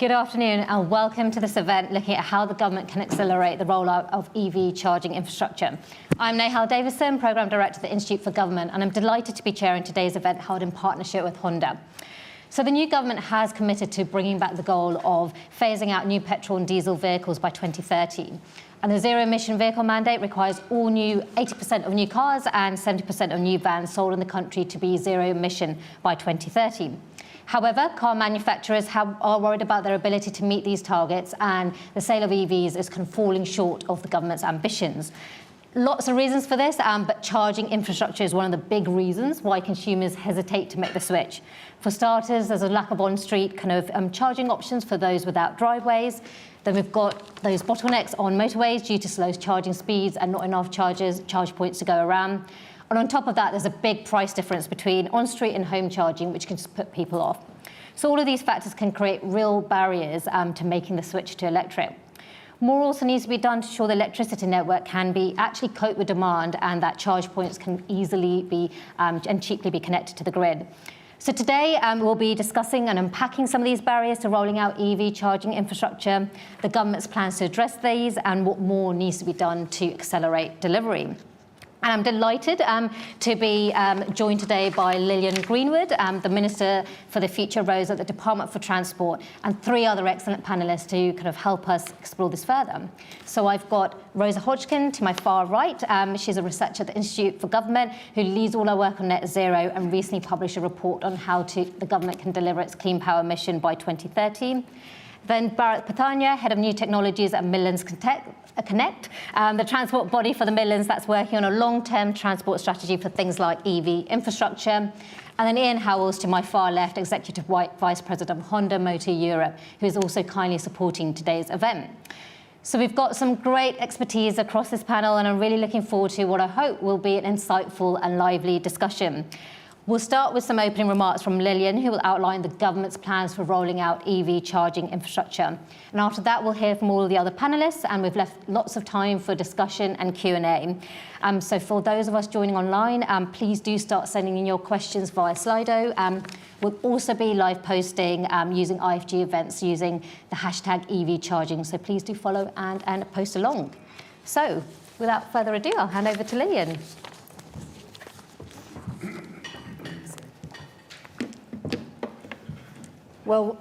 Good afternoon and welcome to this event looking at how the government can accelerate the rollout of EV charging infrastructure. I'm Nehal Davison, Programme Director at the Institute for Government, and I'm delighted to be chairing today's event held in partnership with Honda. So the new government has committed to bringing back the goal of phasing out new petrol and diesel vehicles by 2030. And the zero-emission vehicle mandate requires 80% of new cars and 70% of new vans sold in the country to be zero-emission by 2030. However, car manufacturers are worried about their ability to meet these targets, and the sale of EVs is kind of falling short of the government's ambitions. Lots of reasons for this, but charging infrastructure is one of the big reasons why consumers hesitate to make the switch. For starters, there's a lack of on-street charging options for those without driveways. Then we've got those bottlenecks on motorways due to slow charging speeds and not enough charge points to go around. And on top of that, there's a big price difference between on-street and home charging, which can just put people off. So all of these factors can create real barriers to making the switch to electric. More also needs to be done to ensure the electricity network can actually cope with demand and that charge points can easily be and cheaply be connected to the grid. So today we'll be discussing and unpacking some of these barriers to rolling out EV charging infrastructure, the government's plans to address these, and what more needs to be done to accelerate delivery. And I'm delighted to be joined today by Lilian Greenwood, the Minister for the Future Roads at the Department for Transport, and three other excellent panellists to kind of help us explore this further. So I've got Rosa Hodgkin to my far right. She's a researcher at the Institute for Government who leads all our work on net zero and recently published a report on how the government can deliver its clean power mission by 2030. Then Bharat Pathania, Head of New Technologies at Midlands Connect, the transport body for the Midlands that's working on a long-term transport strategy for things like EV infrastructure. And then Ian Howells to my far left, Executive Vice President of Honda Motor Europe, who is also kindly supporting today's event. So we've got some great expertise across this panel, and I'm really looking forward to what I hope will be an insightful and lively discussion. We'll start with some opening remarks from Lilian, who will outline the government's plans for rolling out EV charging infrastructure. And after that, we'll hear from all of the other panellists, and we've left lots of time for discussion and Q&A. So for those of us joining online, please do start sending in your questions via Slido. We'll also be live posting using IFG events using the hashtag EV charging. So please do follow and post along. So without further ado, I'll hand over to Lilian. Well,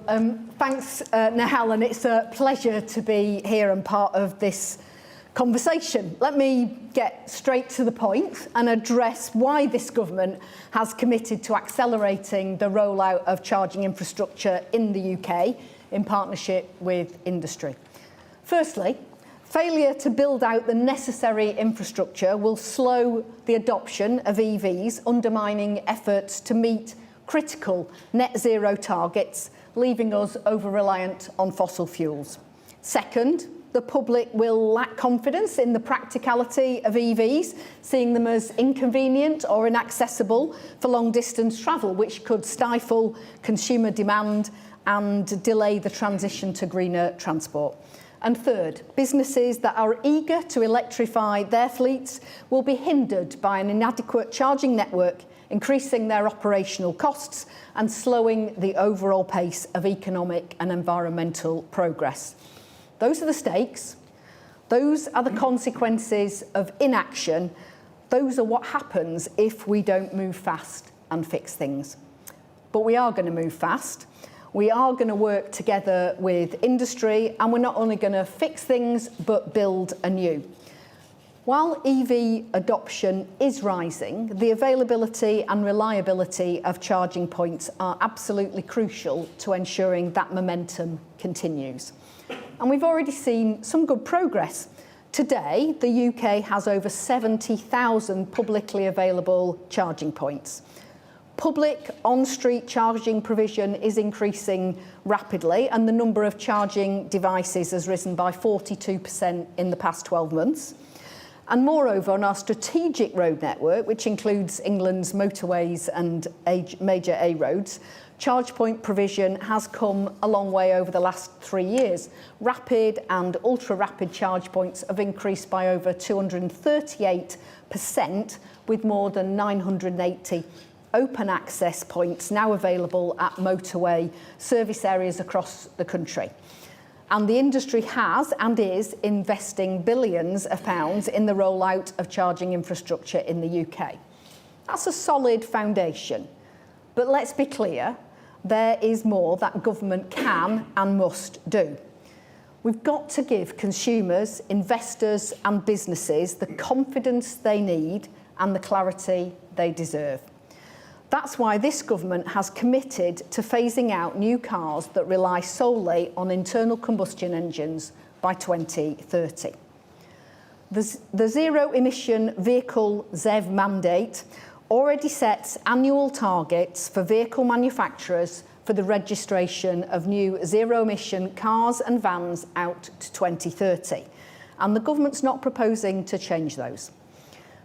thanks, Nehal, and it's a pleasure to be here and part of this conversation. Let me get straight to the point and address why this government has committed to accelerating the rollout of charging infrastructure in the UK in partnership with industry. Firstly, failure to build out the necessary infrastructure will slow the adoption of EVs, undermining efforts to meet critical net zero targets, leaving us over-reliant on fossil fuels. Second, the public will lack confidence in the practicality of EVs, seeing them as inconvenient or inaccessible for long-distance travel, which could stifle consumer demand and delay the transition to greener transport. And third, businesses that are eager to electrify their fleets will be hindered by an inadequate charging network, increasing their operational costs and slowing the overall pace of economic and environmental progress. Those are the stakes. Those are the consequences of inaction. Those are what happens if we don't move fast and fix things. But we are going to move fast. We are going to work together with industry, and we're not only going to fix things, but build anew. While EV adoption is rising, the availability and reliability of charging points are absolutely crucial to ensuring that momentum continues. And we've already seen some good progress. Today, the UK has over 70,000 publicly available charging points. Public on-street charging provision is increasing rapidly, and the number of charging devices has risen by 42% in the past 12 months. And moreover, on our strategic road network, which includes England's motorways and major A roads, charge point provision has come a long way over the last 3 years. Rapid and ultra-rapid charge points have increased by over 238%, with more than 980 open access points now available at motorway service areas across the country. And the industry has and is investing billions of pounds in the rollout of charging infrastructure in the UK. That's a solid foundation. But let's be clear, there is more that government can and must do. We've got to give consumers, investors and businesses the confidence they need and the clarity they deserve. That's why this government has committed to phasing out new cars that rely solely on internal combustion engines by 2030. The zero emission vehicle ZEV mandate already sets annual targets for vehicle manufacturers for the registration of new zero-emission cars and vans out to 2030. And the government's not proposing to change those.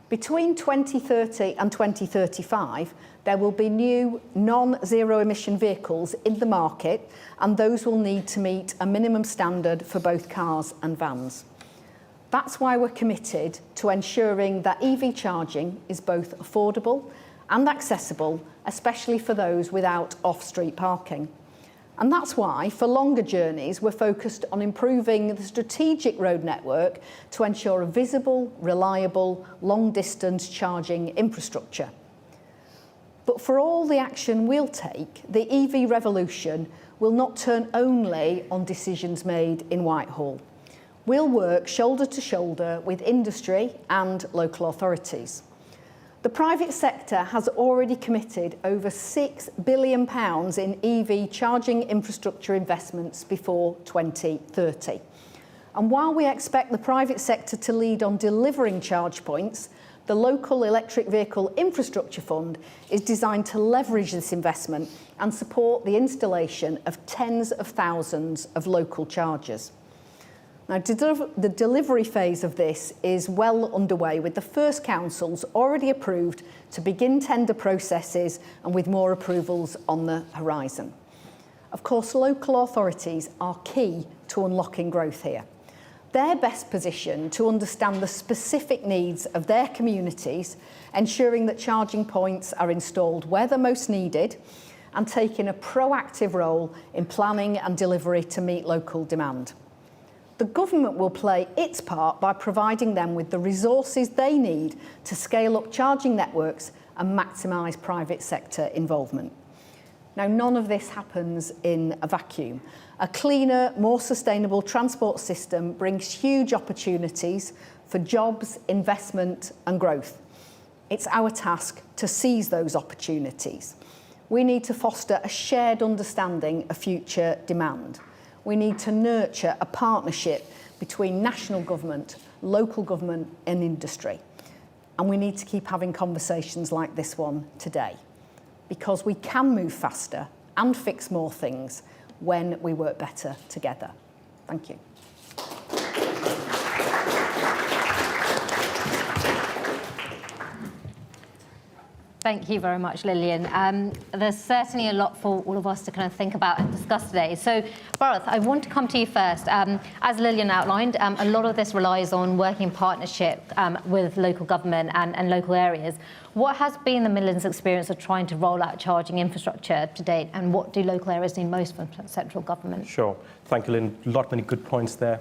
Between 2030 and 2035, there will be new non-zero emission vehicles in the market, and those will need to meet a minimum standard for both cars and vans. That's why we're committed to ensuring that EV charging is both affordable and accessible, especially for those without off-street parking. And that's why, for longer journeys, we're focused on improving the strategic road network to ensure a visible, reliable, long-distance charging infrastructure. But for all the action we'll take, the EV revolution will not turn only on decisions made in Whitehall. We'll work shoulder to shoulder with industry and local authorities. The private sector has already committed over £6 billion in EV charging infrastructure investments before 2030. And while we expect the private sector to lead on delivering charge points, the Local Electric Vehicle Infrastructure Fund is designed to leverage this investment and support the installation of tens of thousands of local chargers. Now, the delivery phase of this is well underway, with the first councils already approved to begin tender processes and with more approvals on the horizon. Of course, local authorities are key to unlocking growth here. They're best positioned to understand the specific needs of their communities, ensuring that charging points are installed where they're most needed and taking a proactive role in planning and delivery to meet local demand. The government will play its part by providing them with the resources they need to scale up charging networks and maximise private sector involvement. Now, none of this happens in a vacuum. A cleaner, more sustainable transport system brings huge opportunities for jobs, investment and growth. It's our task to seize those opportunities. We need to foster a shared understanding of future demand. We need to nurture a partnership between national government, local government and industry. And we need to keep having conversations like this one today, because we can move faster and fix more things when we work better together. Thank you. Thank you very much, Lilian. There's certainly a lot for all of us to kind of think about and discuss today. So, Bharat, I want to come to you first. As Lilian outlined, a lot of this relies on working in partnership with local government and local areas. What has been the Midlands' experience of trying to roll out charging infrastructure to date, and what do local areas need most from central government? Sure. Thank you, Lynn. Many good points there.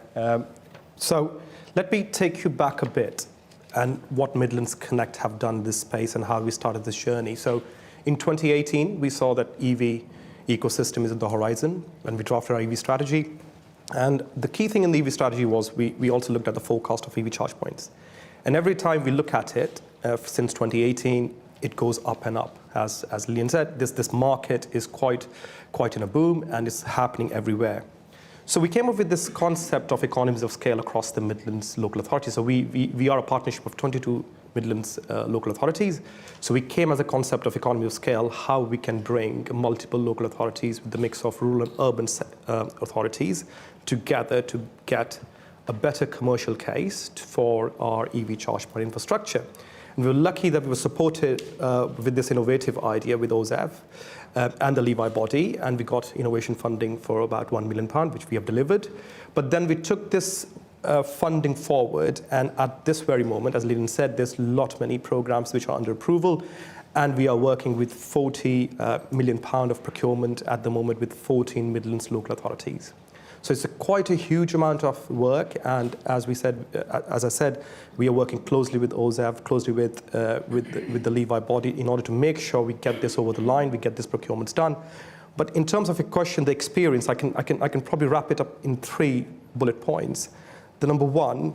So let me take you back a bit and what Midlands Connect have done in this space and how we started this journey. So in 2018, we saw that EV ecosystem is on the horizon when we drafted our EV strategy. And the key thing in the EV strategy was we also looked at the forecast of EV charge points. And every time we look at it, since 2018, it goes up and up. As Lilian said, this market is quite in a boom, and it's happening everywhere. So we came up with this concept of economies of scale across the Midlands local authorities. So we are a partnership of 22 Midlands local authorities. So we came as a concept of economy of scale, how we can bring multiple local authorities with the mix of rural and urban authorities together to get a better commercial case for our EV charge point infrastructure. And we were lucky that we were supported with this innovative idea with OZEV and the Levi body, and we got innovation funding for about £1 million, which we have delivered. But then we took this funding forward, and at this very moment, as Lilian said, there's many programs which are under approval, And we are working with 40 million pound of procurement at the moment with 14 Midlands local authorities. So it's quite a huge amount of work, and as I said, we are working closely with OZEV, closely with the Levi body in order to make sure we get this over the line, we get this procurements done. But in terms of your question, the experience, I can probably wrap it up in 3 bullet points. The number 1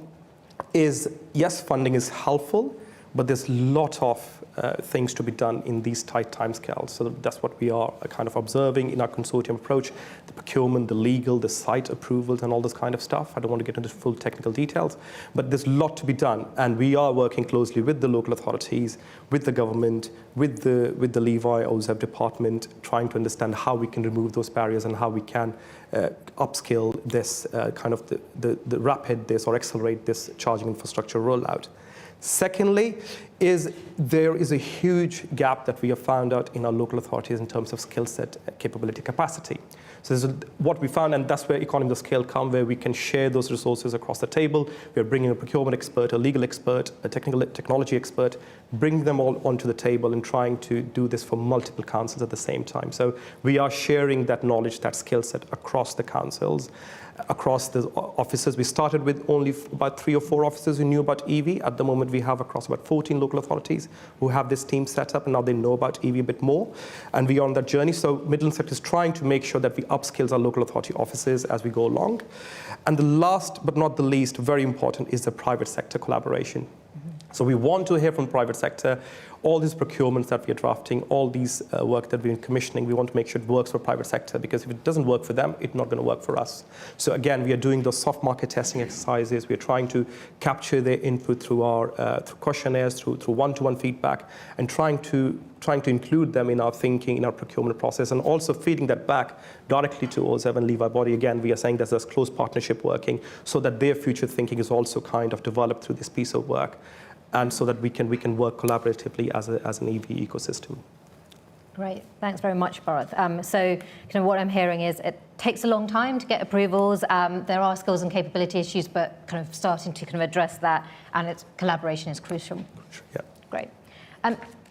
is, yes, funding is helpful, but there's a lot of things to be done in these tight timescales. So that's what we are kind of observing in our consortium approach, the procurement, the legal, the site approvals, and all this kind of stuff. I don't want to get into full technical details, but there's a lot to be done. And we are working closely with the local authorities, with the government, with the Levi OZEV department, trying to understand how we can remove those barriers and how we can upskill this kind of the rapid this or accelerate this charging infrastructure rollout. Secondly, there is a huge gap that we have found out in our local authorities in terms of skill set, capability, capacity. So this is what we found, and that's where economies of scale come, where we can share those resources across the table. We are bringing a procurement expert, a legal expert, a technology expert, bringing them all onto the table and trying to do this for multiple councils at the same time. So we are sharing that knowledge, that skill set across the councils, across the offices. We started with only about 3 or 4 officers who knew about EV. At the moment, we have across about 14 local authorities who have this team set up, and now they know about EV a bit more. And we are on that journey. So Midlands Sector is trying to make sure that we upskills our local authority offices as we go along. And the last but not the least, very important, is the private sector collaboration. So we want to hear from the private sector. All these procurements that we are drafting, all these work that we're commissioning, we want to make sure it works for private sector, because if it doesn't work for them, it's not going to work for us. So again, we are doing those soft market testing exercises. We are trying to capture their input through our through questionnaires, through one-to-one feedback, and trying to include them in our thinking, in our procurement process, and also feeding that back directly to OZEV and Levi body. Again, we are saying there's a close partnership working so that their future thinking is also kind of developed through this piece of work, and so that we can work collaboratively as an EV ecosystem. Great, thanks very much, Bharat. So kind of what I'm hearing is it takes a long time to get approvals. There are skills and capability issues, but kind of starting to kind of address that, and collaboration is crucial. Yeah. Great.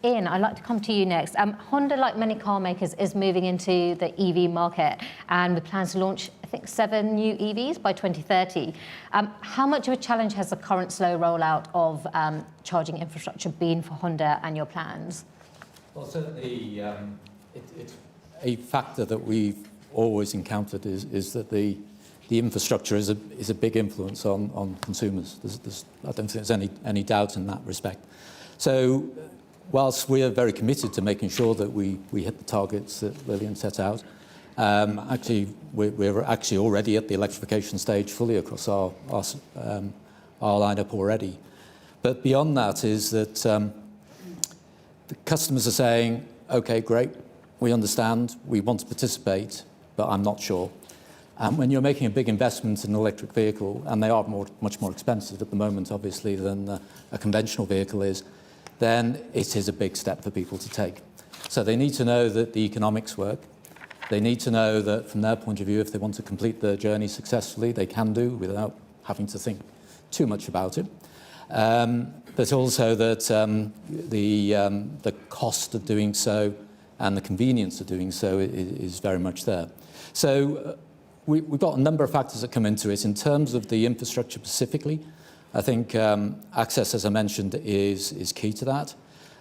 Ian, I'd like to come to you next. Honda, like many car makers, is moving into the EV market, and with plans to launch, I think, 7 new EVs by 2030. How much of a challenge has the current slow rollout of charging infrastructure been for Honda and your plans? Well, certainly, it's a factor that we've always encountered is that the infrastructure is a big influence on consumers. I don't think there's any doubt in that respect. So, whilst we are very committed to making sure that we hit the targets that Lilian set out, actually we're actually already at the electrification stage fully across our lineup already. But beyond that is that the customers are saying, okay, great, we understand, we want to participate, but I'm not sure. And when you're making a big investment in an electric vehicle, and they are much more expensive at the moment, obviously, than a conventional vehicle is, then it is a big step for people to take. So they need to know that the economics work. They need to know that from their point of view, if they want to complete their journey successfully, they can do without having to think too much about it. But also that the cost of doing so and the convenience of doing so is very much there. So we've got a number of factors that come into it. In terms of the infrastructure specifically, I think access, as I mentioned, is key to that.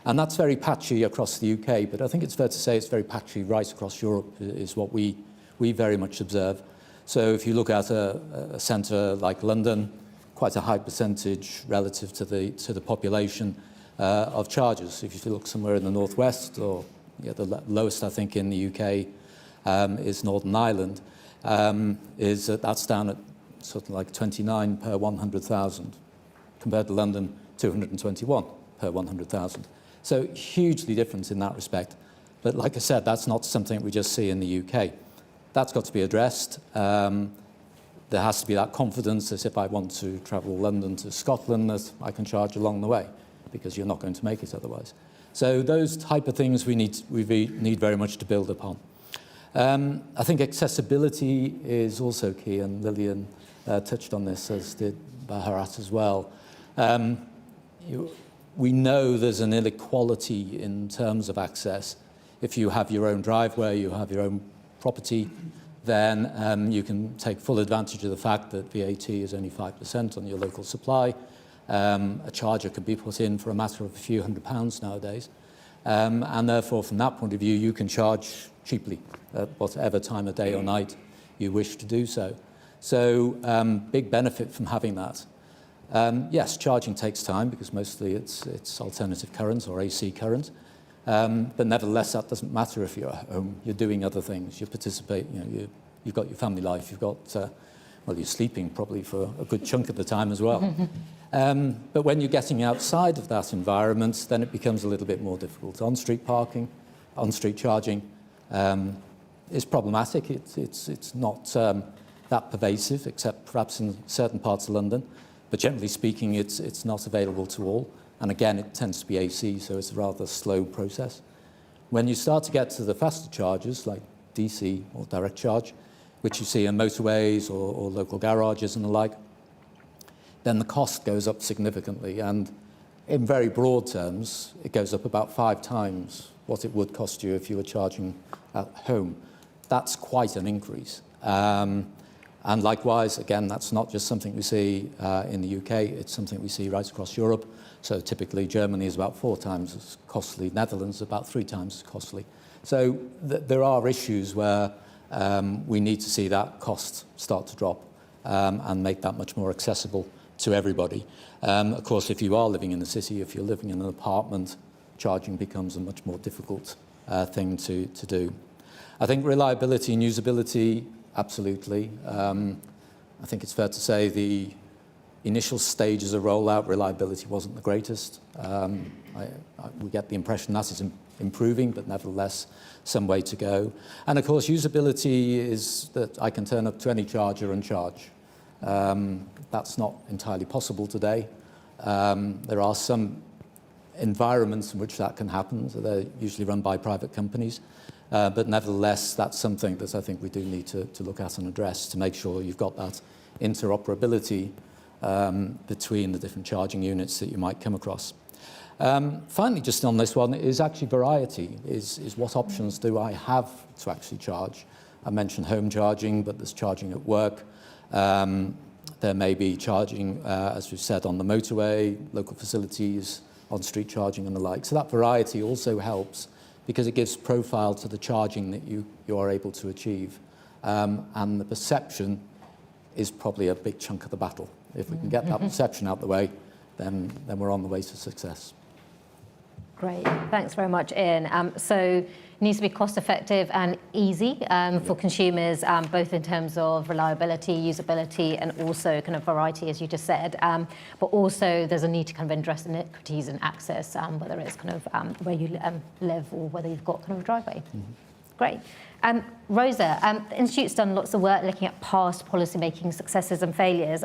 And that's very patchy across the UK, but I think it's fair to say it's very patchy right across Europe is what we very much observe. So if you look at a centre like London, quite a high percentage relative to the population of chargers. If you look somewhere in the northwest, or the lowest I think in the UK is Northern Ireland, that's down at something like 29 per 100,000, compared to London, 221 per 100,000. So hugely different in that respect. But like I said, that's not something we just see in the UK. That's got to be addressed. There has to be that confidence as if I want to travel London to Scotland, that I can charge along the way, because you're not going to make it otherwise. So those type of things we need very much to build upon. I think accessibility is also key, and We know there's an inequality in terms of access. If you have your own driveway, you have your own property, then you can take full advantage of the fact that VAT is only 5% on your local supply. A charger can be put in for a matter of a few £100s nowadays. And therefore, from that point of view, you can charge cheaply at whatever time of day or night you wish to do so. So big benefit from having that. Yes, charging takes time because mostly it's alternative current or AC current. But nevertheless, that doesn't matter if you're at home. You're doing other things. You participate. You've got your family life. You've got, well, you're sleeping probably for a good chunk of the time as well. But when you're getting outside of that environment, then it becomes a little bit more difficult. On-street parking, on-street charging is problematic. It's not that pervasive, except perhaps in certain parts of London. But generally speaking, it's not available to all. And again, it tends to be AC, so it's a rather slow process. When you start to get to the faster chargers, like DC or direct charge, which you see in motorways or local garages and the like, then the cost goes up significantly. And in very broad terms, it goes up about 5 times what it would cost you if you were charging at home. That's quite an increase. And likewise, again, that's not just something we see in the UK, it's something we see right across Europe. So typically Germany is about 4 times as costly, Netherlands about 3 times as costly. So there are issues where we need to see that cost start to drop and make that much more accessible to everybody. Of course, if you are living in the city, if you're living in an apartment, charging becomes a much more difficult thing to do. I think reliability and usability, absolutely. I think it's fair to say the initial stages of rollout, reliability wasn't the greatest. We get the impression that is improving, but nevertheless, some way to go. And of course, usability is that I can turn up to any charger and charge. That's not entirely possible today. There are some environments in which that can happen, so they're usually run by private companies. But nevertheless, that's something that I think we do need to look at and address to make sure you've got that interoperability between the different charging units that you might come across. Finally, just on this one, is actually variety, is what options do I have to actually charge? I mentioned home charging, but there's charging at work. There may be charging, as we've said, on the motorway, local facilities, on-street charging and the like. So that variety also helps because it gives profile to the charging that you are able to achieve. And the perception is probably a big chunk of the battle. If we can get that perception out the way, then we're on the way to success. Great, thanks very much, Ian. So it needs to be cost effective and easy for consumers, both in terms of reliability, usability, and also kind of variety, as you just said. But also there's a need to kind of address inequities in access, whether it's kind of where you live or whether you've got kind of a driveway. Great. Rosa, the Institute's done lots of work looking at past policymaking successes and failures.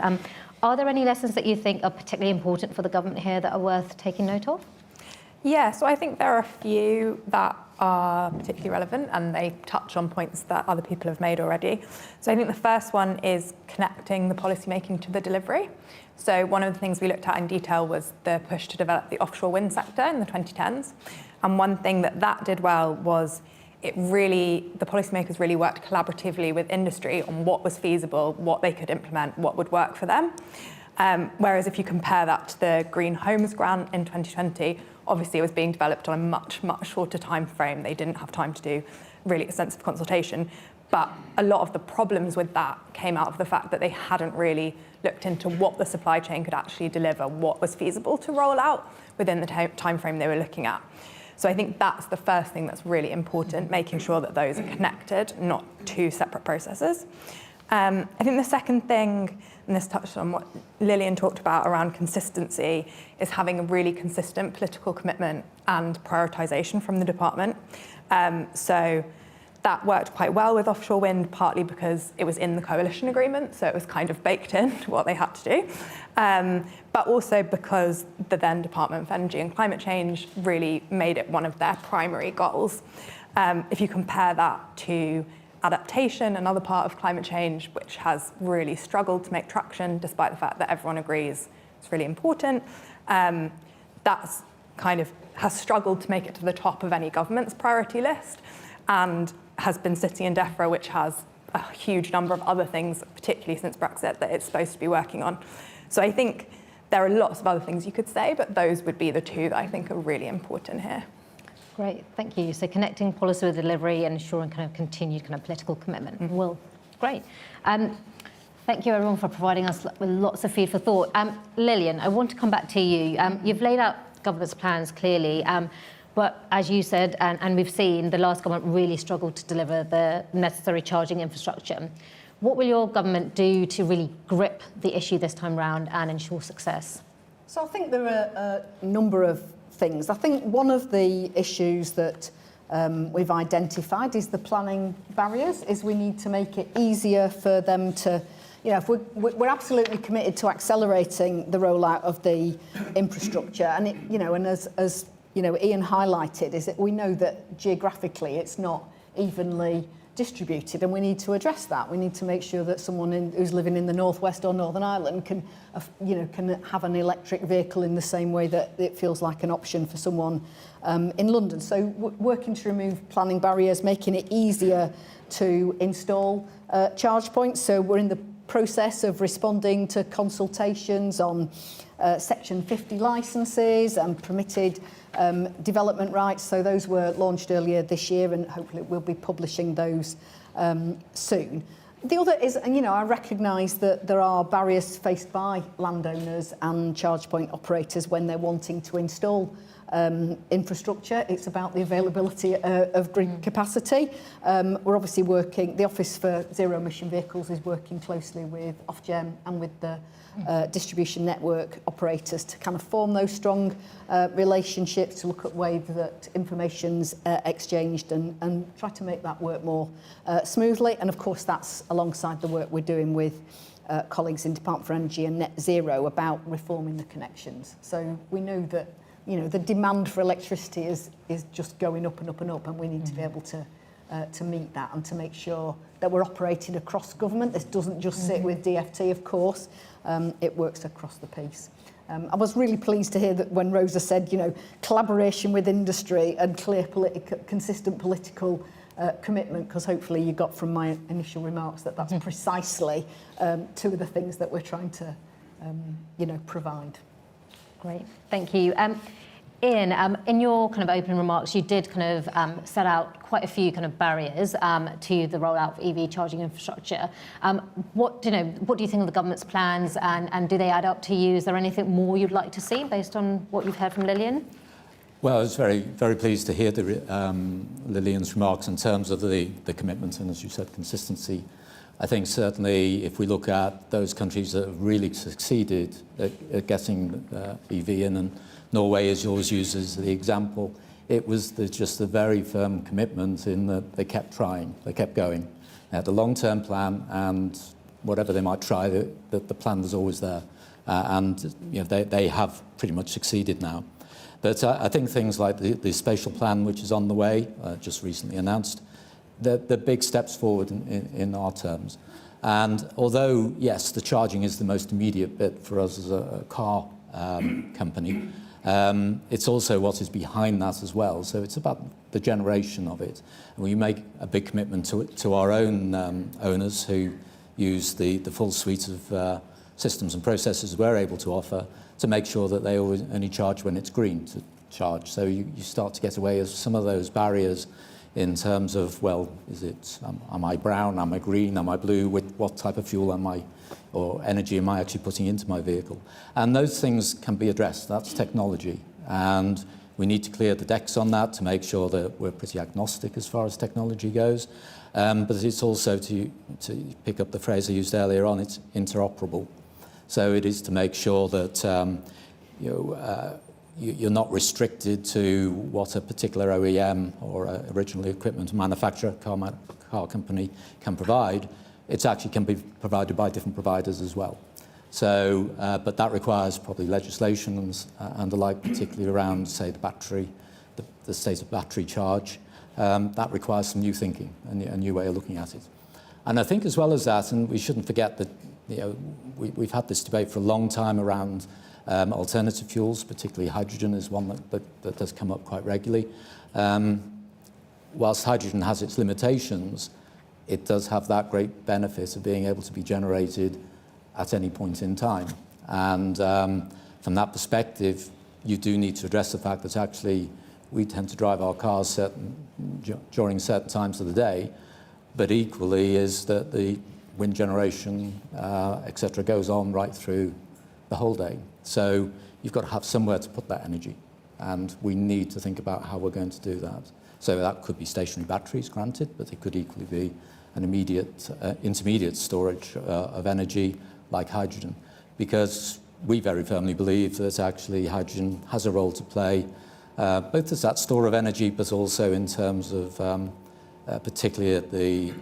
Are there any lessons that you think are particularly important for the government here that are worth taking note of? Yeah, so I think there are a few that are particularly relevant and they touch on points that other people have made already. So I think the first one is connecting the policymaking to the delivery. So one of the things we looked at in detail was the push to develop the offshore wind sector in the 2010s. And one thing that did well was the policymakers really worked collaboratively with industry on what was feasible, what they could implement, what would work for them. Whereas if you compare that to the Green Homes Grant in 2020, obviously it was being developed on a much, much shorter time frame. They didn't have time to do really extensive consultation. But a lot of the problems with that came out of the fact that they hadn't really looked into what the supply chain could actually deliver, what was feasible to roll out within the time frame they were looking at. So I think that's the first thing that's really important, making sure that those are connected, not two separate processes. I think the second thing, and this touched on what Lilian talked about around consistency, is having a really consistent political commitment and prioritisation from the department. So that worked quite well with offshore wind, partly because it was in the coalition agreement, so it was kind of baked in to what they had to do. But also because the then Department for Energy and Climate Change really made it one of their primary goals. If you compare that to adaptation, another part of climate change, which has really struggled to make traction, despite the fact that everyone agrees it's really important, that's kind of has struggled to make it to the top of any government's priority list, and has been sitting in DEFRA, which has a huge number of other things, particularly since Brexit, that it's supposed to be working on. So I think there are lots of other things you could say, but those would be the two that I think are really important here. Great, thank you. So connecting policy with delivery and ensuring kind of continued kind of political commitment. Well, great. Thank you everyone for providing us with lots of food for thought. Lilian, I want to come back to you. You've laid out government's plans clearly, but as you said, and we've seen, the last government really struggled to deliver the necessary charging infrastructure. What will your government do to really grip the issue this time round and ensure success? So I think there are a number of things. I think one of the issues that we've identified is the planning barriers, is we need to make it easier for them to, if we're absolutely committed to accelerating the rollout of the infrastructure, and as Ian highlighted, is that we know that geographically it's not evenly distributed, and we need to address that. We need to make sure that someone who's living in the Northwest or Northern Ireland can have an electric vehicle in the same way that it feels like an option for someone in London. So working to remove planning barriers, making it easier to install charge points. So we're in the process of responding to consultations on Section 50 licences and permitted development rights. So those were launched earlier this year, and hopefully we'll be publishing those soon. The other is, I recognise that there are barriers faced by landowners and charge point operators when they're wanting to install infrastructure. It's about the availability of grid capacity. We're obviously working, the Office for Zero Emission Vehicles is working closely with Ofgem and with the distribution network operators to kind of form those strong relationships, to look at ways that information's exchanged and try to make that work more smoothly. And of course that's alongside the work we're doing with colleagues in Department for Energy and Net Zero about reforming the connections. So we know that the demand for electricity is just going up and up and up, and we need to be able to meet that and to make sure that we're operating across government. This doesn't just sit with DFT, of course. It works across the piece. I was really pleased to hear that when Rosa said, collaboration with industry and clear consistent political commitment, because hopefully you got from my initial remarks that that's precisely two of the things that we're trying to, provide. Great, thank you. Ian, in your kind of opening remarks, you did kind of set out quite a few kind of barriers to the rollout of EV charging infrastructure. What do you think of the government's plans, and do they add up to you? Is there anything more you'd like to see based on what you've heard from Lilian? Well, I was very, very pleased to hear Lilian's remarks in terms of the commitment and, as you said, consistency. I think certainly if we look at those countries that have really succeeded at getting EV in, and Norway is always used as the example, it was just a very firm commitment in that they kept trying, they kept going. They had a long-term plan, and whatever they might try, the plan was always there. They have pretty much succeeded now. But I think things like the spatial plan, which is on the way, just recently announced, they're big steps forward in our terms. And although, yes, the charging is the most immediate bit for us as a car company, it's also what is behind that as well. So it's about the generation of it. And we make a big commitment to our own owners who use the full suite of systems and processes we're able to offer, to make sure that they always only charge when it's green to charge. So you start to get away with some of those barriers in terms of, well, is it, am I brown, am I green, am I blue, what type of fuel am I, or energy am I actually putting into my vehicle? And those things can be addressed. That's technology. And we need to clear the decks on that to make sure that we're pretty agnostic as far as technology goes. But it's also, to pick up the phrase I used earlier on, it's interoperable. So it is to make sure that you're not restricted to what a particular OEM or original equipment manufacturer, car company can provide. It actually can be provided by different providers as well. So, but that requires probably legislation and the like, particularly around, say, the battery, the state of battery charge. That requires some new thinking and a new way of looking at it. And I think as well as that, and we shouldn't forget that we've had this debate for a long time around Alternative fuels, particularly hydrogen, is one that does come up quite regularly. Whilst hydrogen has its limitations, it does have that great benefit of being able to be generated at any point in time. And from that perspective, you do need to address the fact that actually we tend to drive our cars during certain times of the day, but equally is that the wind generation, etc., goes on right through the whole day. So you've got to have somewhere to put that energy, and we need to think about how we're going to do that. So that could be stationary batteries, granted, but it could equally be an intermediate storage of energy like hydrogen, because we very firmly believe that actually hydrogen has a role to play, both as that store of energy, but also in terms of particularly at the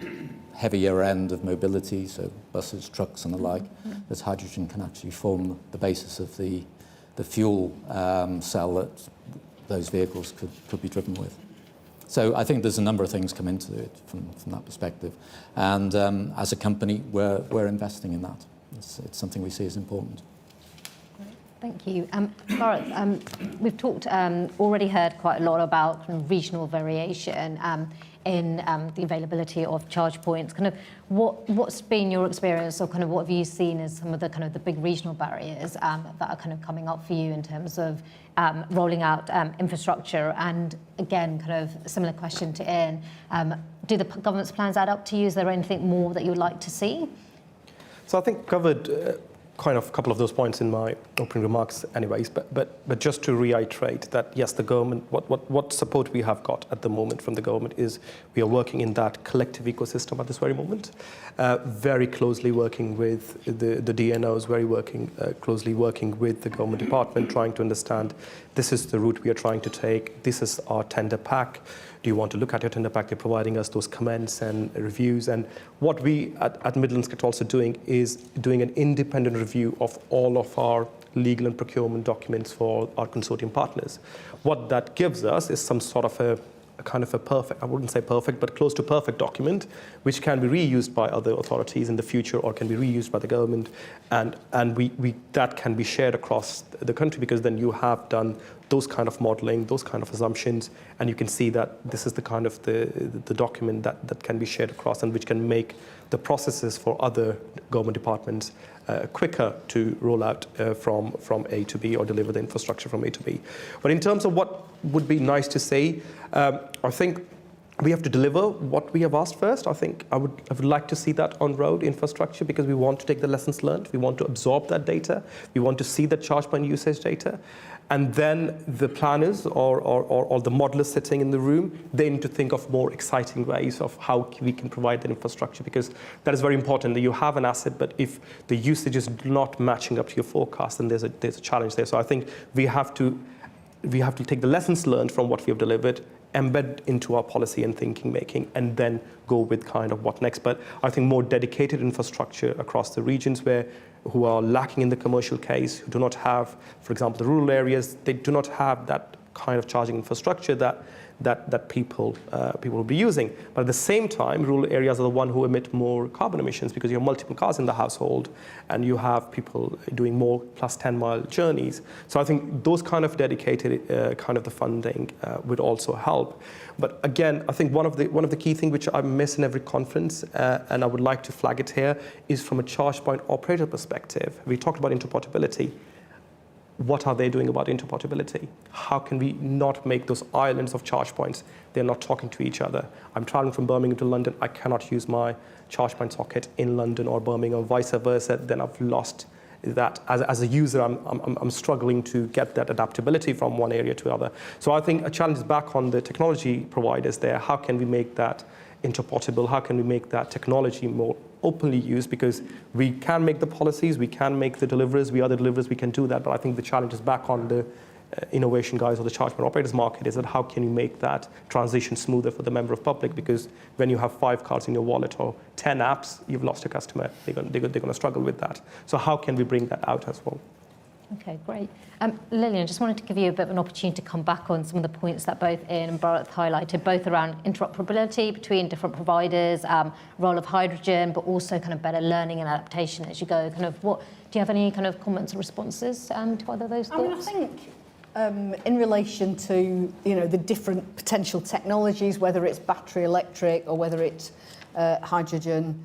heavier end of mobility, so buses, trucks and the like, that hydrogen can actually form the basis of the fuel cell that those vehicles could be driven with. So I think there's a number of things come into it from that perspective. And as a company, we're investing in that. It's something we see as important. Thank you. Laura, we've already heard quite a lot about kind of regional variation in the availability of charge points. Kind of what's been your experience, or kind of what have you seen as some of the kind of the big regional barriers that are kind of coming up for you in terms of rolling out infrastructure? And again, kind of a similar question to Ian, do the government's plans add up to you? Is there anything more that you would like to see? So I think covered kind of a couple of those points in my opening remarks anyways, but just to reiterate that yes, the government, what support we have got at the moment from the government is we are working in that collective ecosystem at this very moment, very closely working with the DNOs, closely working with the government department, trying to understand this is the route we are trying to take, this is our tender pack. Do you want to look at your tender pack? They're providing us those comments and reviews. And what we at Midlands are also doing is doing an independent review of all of our legal and procurement documents for our consortium partners. What that gives us is some sort of a kind of a perfect, I wouldn't say perfect, but close to perfect document, which can be reused by other authorities in the future or can be reused by the government. And that can be shared across the country, because then you have done those kind of modeling, those kind of assumptions, and you can see that this is the kind of the document that can be shared across and which can make the processes for other government departments quicker to roll out from A to B or deliver the infrastructure from A to B. But in terms of what would be nice to say, I think we have to deliver what we have asked first. I think I would like to see that on road infrastructure, because we want to take the lessons learned. We want to absorb that data. We want to see the charge point usage data. And then the planners or the modelers sitting in the room, they need to think of more exciting ways of how we can provide that infrastructure, because that is very important that you have an asset, but if the usage is not matching up to your forecast, then there's a challenge there. So I think we have to take the lessons learned from what we have delivered, embed into our policy and thinking making, and then go with kind of what next. But I think more dedicated infrastructure across the regions who are lacking in the commercial case, who do not have, for example, the rural areas, they do not have that kind of charging infrastructure that people will be using. But at the same time, rural areas are the one who emit more carbon emissions, because you have multiple cars in the household and you have people doing more plus 10-mile journeys. So I think those kind of dedicated kind of the funding would also help. But again, I think one of the key things which I miss in every conference, and I would like to flag it here, is from a charge point operator perspective. We talked about interportability. What are they doing about interportability? How can we not make those islands of charge points? They're not talking to each other. I'm traveling from Birmingham to London. I cannot use my charge point socket in London or Birmingham, or vice versa. Then I've lost that. As a user, I'm struggling to get that adaptability from one area to another. So I think a challenge is back on the technology providers there. How can we make that interportable? How can we make that technology more openly used? Because we can make the policies, we can make the deliverers, we are the deliverers, we can do that. But I think the challenge is back on the innovation guys or the charge point operators market, is that how can you make that transition smoother for the member of public? Because when you have 5 cards in your wallet or 10 apps, you've lost a customer. They're going to struggle with that. So how can we bring that out as well? Okay, great. Lilian, just wanted to give you a bit of an opportunity to come back on some of the points that both Ian and Bharat highlighted, both around interoperability between different providers, role of hydrogen, but also kind of better learning and adaptation as you go. Kind of what, do you have any kind of comments or responses to either of those thoughts? I think in relation to the different potential technologies, whether it's battery electric or whether it's hydrogen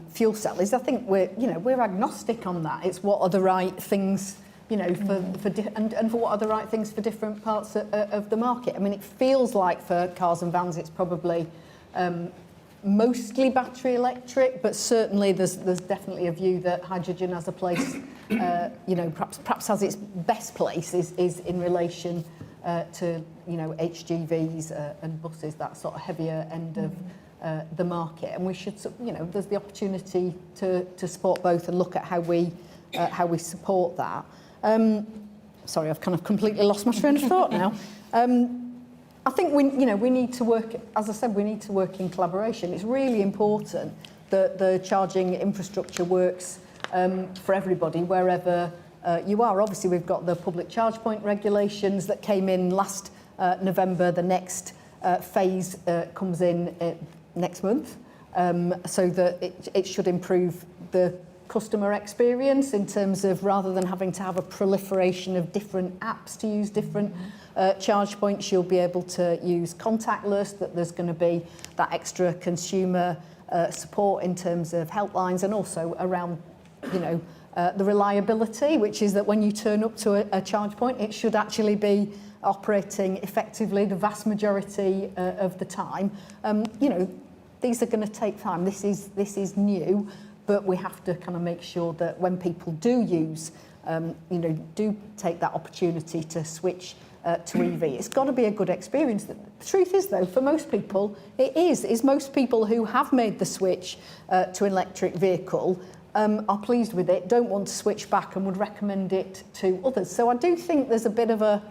fuel cells, I think we're agnostic on that. It's what are the right things, and for what are the right things for different parts of the market. I mean, it feels like for cars and vans, it's probably mostly battery electric, but certainly there's definitely a view that hydrogen has a place, perhaps has its best place is in relation to HGVs and buses, that sort of heavier end of the market. And we should, there's the opportunity to support both and look at how we support that. Sorry, I've kind of completely lost my train of thought now. I think we need to work, as I said, we need to work in collaboration. It's really important that the charging infrastructure works for everybody, wherever you are. Obviously, we've got the public charge point regulations that came in last November. The next phase comes in next month, so that it should improve the customer experience in terms of, rather than having to have a proliferation of different apps to use different charge points, you'll be able to use contactless, that there's going to be that extra consumer support in terms of helplines, and also around the reliability, which is that when you turn up to a charge point, it should actually be operating effectively the vast majority of the time. These are going to take time. This is new, but we have to kind of make sure that when people do use, do take that opportunity to switch to EV, it's got to be a good experience. The truth is, though, for most people, it is most people who have made the switch to an electric vehicle are pleased with it, don't want to switch back, and would recommend it to others. So I do think there's a bit of a,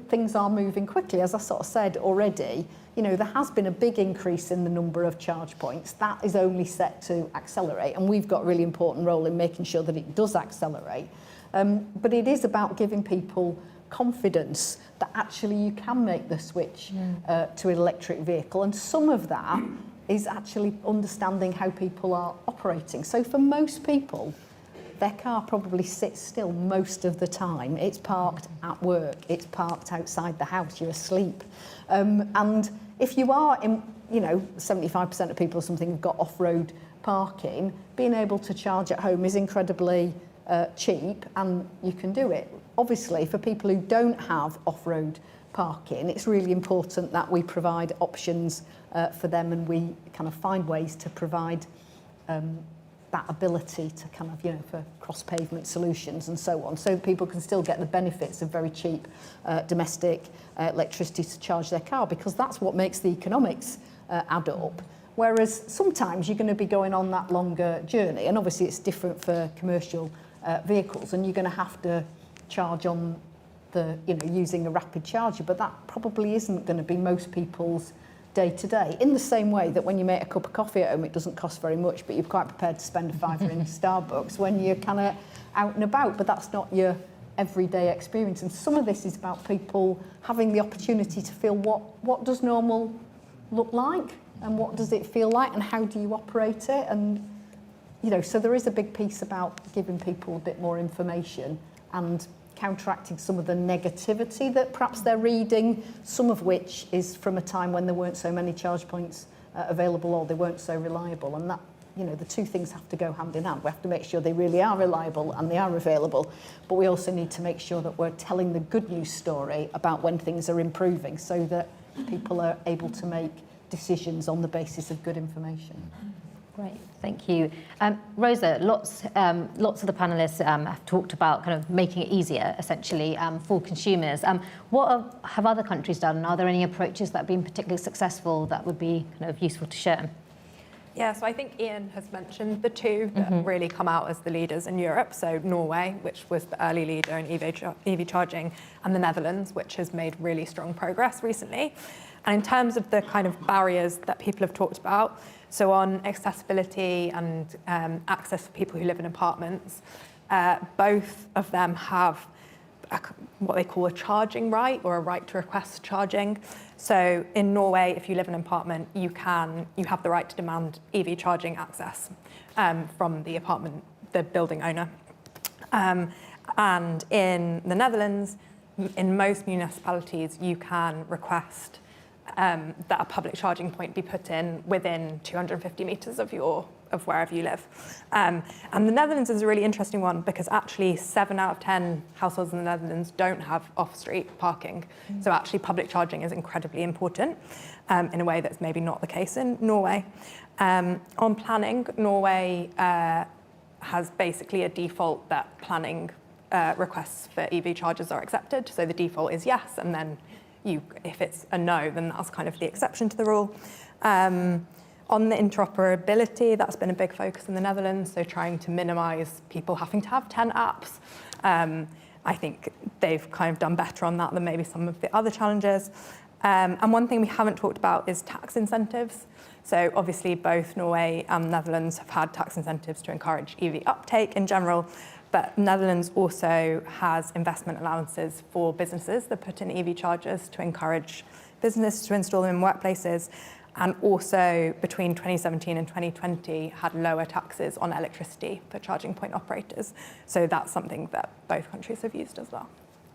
things are moving quickly. As I sort of said already, there has been a big increase in the number of charge points. That is only set to accelerate, and we've got a really important role in making sure that it does accelerate. But it is about giving people confidence that actually you can make the switch to an electric vehicle, and some of that is actually understanding how people are operating. So for most people, their car probably sits still most of the time. It's parked at work, it's parked outside the house, you're asleep. And if you are in, 75% of people or something have got off-road parking, being able to charge at home is incredibly cheap, and you can do it. Obviously, for people who don't have off-road parking, it's really important that we provide options for them, and we kind of find ways to provide that ability to kind of, for cross-pavement solutions and so on, so people can still get the benefits of very cheap domestic electricity to charge their car, because that's what makes the economics add up. Whereas sometimes you're going to be going on that longer journey, and obviously it's different for commercial vehicles, and you're going to have to charge on the, using a rapid charger, but that probably isn't going to be most people's day to day. In the same way that when you make a cup of coffee at home, it doesn't cost very much, but you're quite prepared to spend a fiver in Starbucks when you're kind of out and about, but that's not your everyday experience. And some of this is about people having the opportunity to feel what does normal look like, and what does it feel like, and how do you operate it? And, so there is a big piece about giving people a bit more information and counteracting some of the negativity that perhaps they're reading, some of which is from a time when there weren't so many charge points available, or they weren't so reliable. And that, the two things have to go hand in hand. We have to make sure they really are reliable and they are available, but we also need to make sure that we're telling the good news story about when things are improving, so that people are able to make decisions on the basis of good information. Great, thank you. Rosa, lots of the panellists have talked about kind of making it easier, essentially, for consumers. What have other countries done? Are there any approaches that have been particularly successful that would be kind of useful to share? Yeah, so I think Ian has mentioned the two that really come out as the leaders in Europe. So Norway, which was the early leader in EV charging, and the Netherlands, which has made really strong progress recently. And in terms of the kind of barriers that people have talked about, so on accessibility and access for people who live in apartments, Both of them have what they call a charging right, or a right to request charging. So in Norway, if you live in an apartment, you have the right to demand EV charging access from the building owner. And in the Netherlands, in most municipalities, you can request that a public charging point be put in within 250 metres of wherever you live. And the Netherlands is a really interesting one, because actually 7 out of 10 households in the Netherlands don't have off-street parking. So actually public charging is incredibly important in a way that's maybe not the case in Norway. On planning, Norway has basically a default that planning requests for EV chargers are accepted. So the default is yes, and then if it's a no, then that's kind of the exception to the rule. On the interoperability, that's been a big focus in the Netherlands, so trying to minimise people having to have 10 apps. I think they've kind of done better on that than maybe some of the other challenges. And one thing we haven't talked about is tax incentives. So obviously both Norway and Netherlands have had tax incentives to encourage EV uptake in general, but Netherlands also has investment allowances for businesses that put in EV chargers to encourage business to install them in workplaces. And also between 2017 and 2020 had lower taxes on electricity for charging point operators. So that's something that both countries have used as well.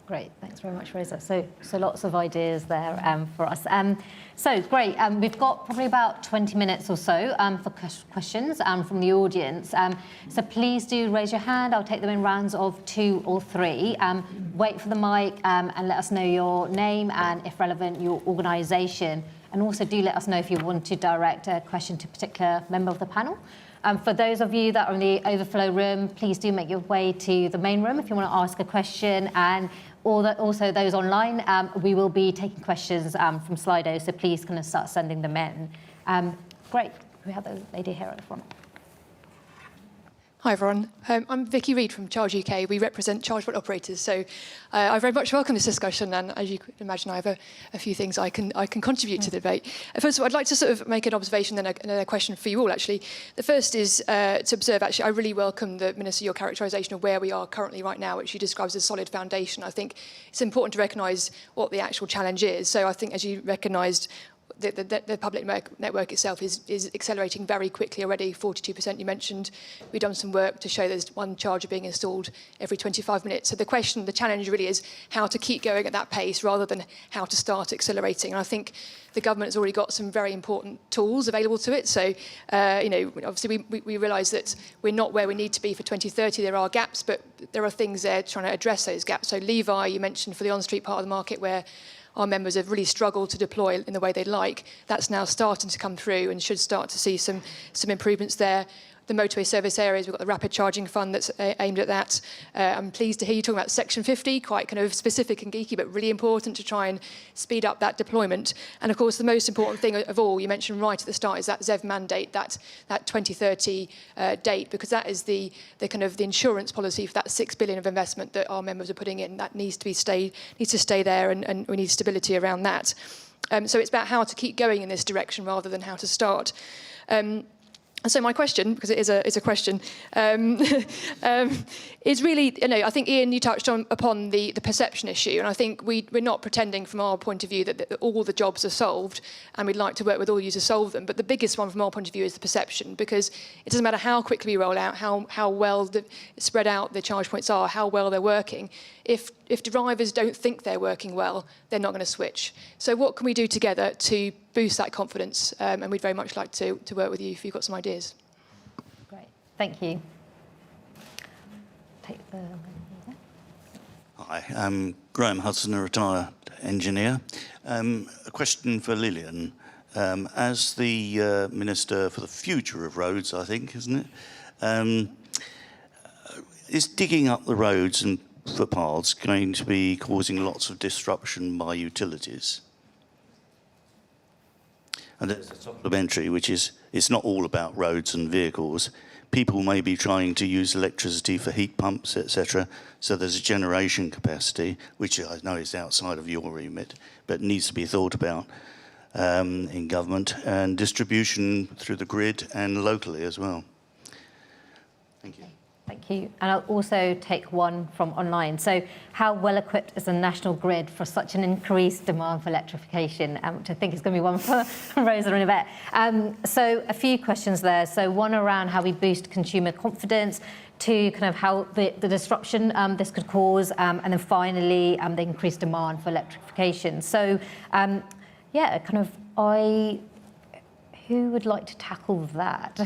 Great, thanks very much, Rosa. So lots of ideas there for us. So great, we've got probably about 20 minutes or so for questions from the audience. So please do raise your hand. I'll take them in rounds of 2 or 3. Wait for the mic and let us know your name and, if relevant, your organisation. And also do let us know if you want to direct a question to a particular member of the panel. For those of you that are in the overflow room, please do make your way to the main room if you want to ask a question. And also those online, we will be taking questions from Slido, so please kind of start sending them in. Great, we have the lady here at the front. Hi everyone, I'm Vicky Reid from Charge UK. We represent charge point operators, so I very much welcome this discussion, and as you could imagine, I have a few things I can contribute to the debate. First of all, I'd like to sort of make an observation, then a question for you all actually. The first is to observe, actually, I really welcome the Minister, your characterisation of where we are currently right now, which you describe as a solid foundation. I think it's important to recognise what the actual challenge is. So I think, as you recognised, the public network itself is accelerating very quickly already, 42% you mentioned. We've done some work to show there's one charger being installed every 25 minutes. So the challenge really is how to keep going at that pace rather than how to start accelerating. And I think the government has already got some very important tools available to it. So, obviously we realise that we're not where we need to be for 2030. There are gaps, but there are things there trying to address those gaps. So Levi, you mentioned, for the on-street part of the market where our members have really struggled to deploy in the way they'd like. That's now starting to come through and should start to see some improvements there. The motorway service areas, we've got the rapid charging fund that's aimed at that. I'm pleased to hear you talking about Section 50, quite kind of specific and geeky, but really important to try and speed up that deployment. And of course, the most important thing of all, you mentioned right at the start, is that ZEV mandate, that 2030 date, because that is the kind of the insurance policy for that 6 billion of investment that our members are putting in. That needs to stay there, and we need stability around that. So it's about how to keep going in this direction rather than how to start. So my question, because it is a question, is really, I think, Ian, you touched upon the perception issue, and I think we're not pretending from our point of view that all the jobs are solved, and we'd like to work with all of you to solve them. But the biggest one from our point of view is the perception, because it doesn't matter how quickly we roll out, how well spread out the charge points are, how well they're working. If drivers don't think they're working well, they're not going to switch. So what can we do together to boost that confidence? And we'd very much like to work with you if you've got some ideas. Great, thank you. Hi, I'm Graham Hudson, a retired engineer. A question for Lilian. As the Minister for the Future of Roads, I think, isn't it? Is digging up the roads and footpaths going to be causing lots of disruption by utilities? And there's a supplementary, which is, it's not all about roads and vehicles. People may be trying to use electricity for heat pumps, etc. So there's a generation capacity, which I know is outside of your remit, but needs to be thought about in government, and distribution through the grid and locally as well. Thank you. Thank you. And I'll also take one from online. So how well equipped is the national grid for such an increased demand for electrification? Which I think is going to be one for Rosa in a bit. So a few questions there. So one around how we boost consumer confidence, two, kind of how the disruption this could cause, and then finally the increased demand for electrification. So yeah, kind of who would like to tackle that?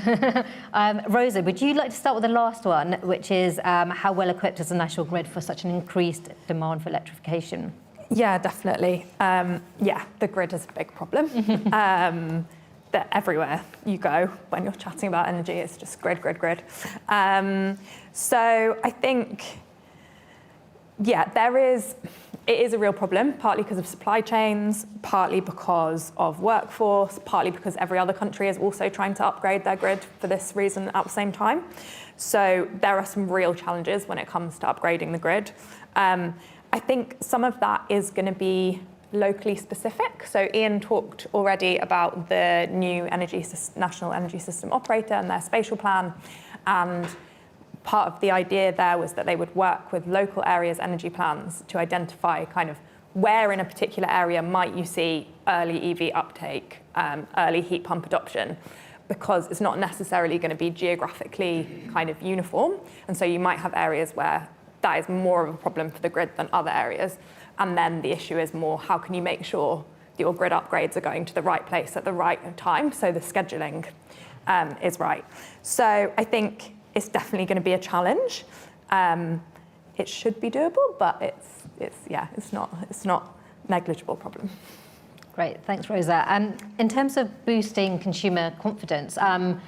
Rosa, would you like to start with the last one, which is how well equipped is the national grid for such an increased demand for electrification? Yeah, definitely. Yeah, the grid is a big problem. That everywhere you go when you're chatting about energy, it's just grid, grid, grid. So I think, yeah, it is a real problem, partly because of supply chains, partly because of workforce, partly because every other country is also trying to upgrade their grid for this reason at the same time. So there are some real challenges when it comes to upgrading the grid. I think some of that is going to be locally specific. So Ian talked already about the new National Energy System Operator and their spatial plan. And part of the idea there was that they would work with local areas' energy plans to identify kind of where in a particular area might you see early EV uptake, early heat pump adoption, because it's not necessarily going to be geographically kind of uniform. And so you might have areas where that is more of a problem for the grid than other areas. And then the issue is more, how can you make sure that your grid upgrades are going to the right place at the right time, so the scheduling is right. So I think it's definitely going to be a challenge. It should be doable, but it's not negligible problem. Great, thanks, Rosa. In terms of boosting consumer confidence, kind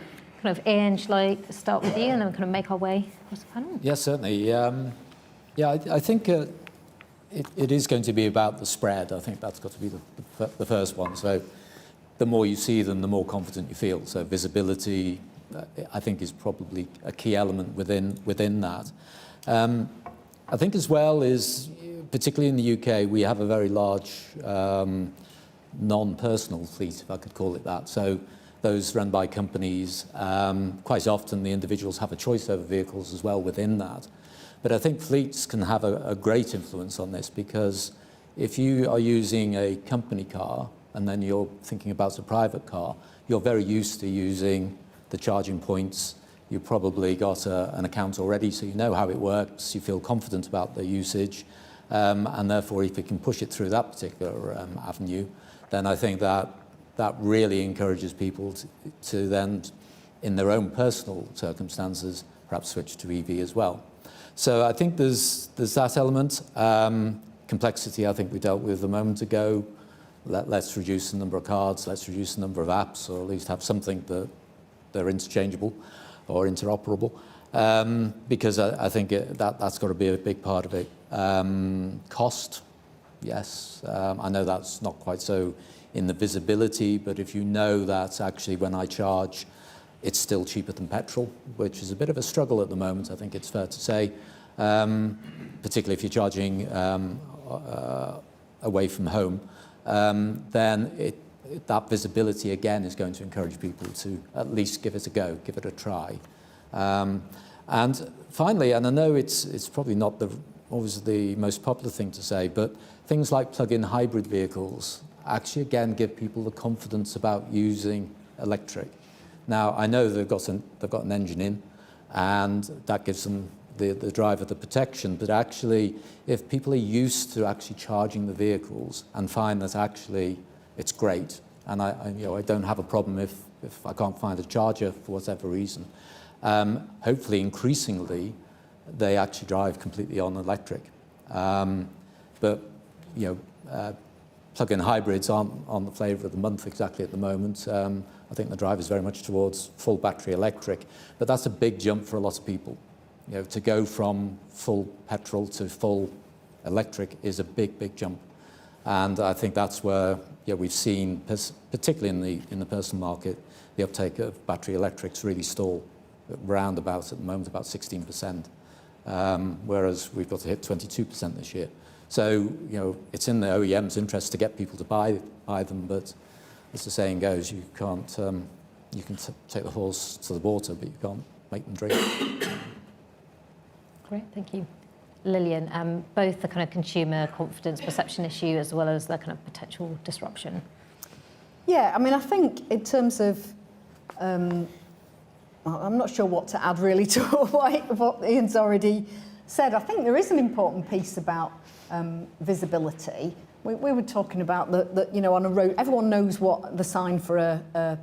of Ian, shall I start with you and then we kind of make our way across the panel? Yes, certainly. I think it is going to be about the spread. I think that's got to be the first one. So the more you see them, the more confident you feel. So visibility, I think, is probably a key element within that. I think as well is, particularly in the UK, we have a very large non-personal fleet, if I could call it that. So those run by companies, quite often the individuals have a choice over vehicles as well within that. But I think fleets can have a great influence on this, because if you are using a company car and then you're thinking about a private car, you're very used to using the charging points. You've probably got an account already, so you know how it works. You feel confident about the usage. And therefore, if you can push it through that particular avenue, then I think that really encourages people to then, in their own personal circumstances, perhaps switch to EV as well. So I think there's that element. Complexity, I think we dealt with a moment ago. Let's reduce the number of cards, let's reduce the number of apps, or at least have something that they're interchangeable or interoperable, because I think that's got to be a big part of it. Cost, yes. I know that's not quite so in the visibility, but if you know that actually when I charge, it's still cheaper than petrol, which is a bit of a struggle at the moment, I think it's fair to say, particularly if you're charging away from home, then that visibility again is going to encourage people to at least give it a go, give it a try. And finally, and I know it's probably not always the most popular thing to say, but things like plug-in hybrid vehicles actually again give people the confidence about using electric. Now, I know they've got an engine in, and that gives them the driver the protection, but actually, if people are used to actually charging the vehicles and find that actually it's great, and I don't have a problem if I can't find a charger for whatever reason, hopefully, increasingly, they actually drive completely on electric. But plug-in hybrids aren't on the flavour of the month exactly at the moment. I think the drive is very much towards full battery electric, but that's a big jump for a lot of people. To go from full petrol to full electric is a big, big jump, and I think that's where we've seen, particularly in the personal market, the uptake of battery electrics really stall round about at the moment about 16%, whereas we've got to hit 22% this year. So it's in the OEM's interest to get people to buy them, but as the saying goes, you can't you can take the horse to the water, but you can't make them drink. Great, thank you. Lilian, both the kind of consumer confidence perception issue as well as the kind of potential disruption. Yeah, I mean, I think in terms of, I'm not sure what to add really to what Ian's already said. I think there is an important piece about visibility. We were talking about that, you know, on a road, everyone knows what the sign for a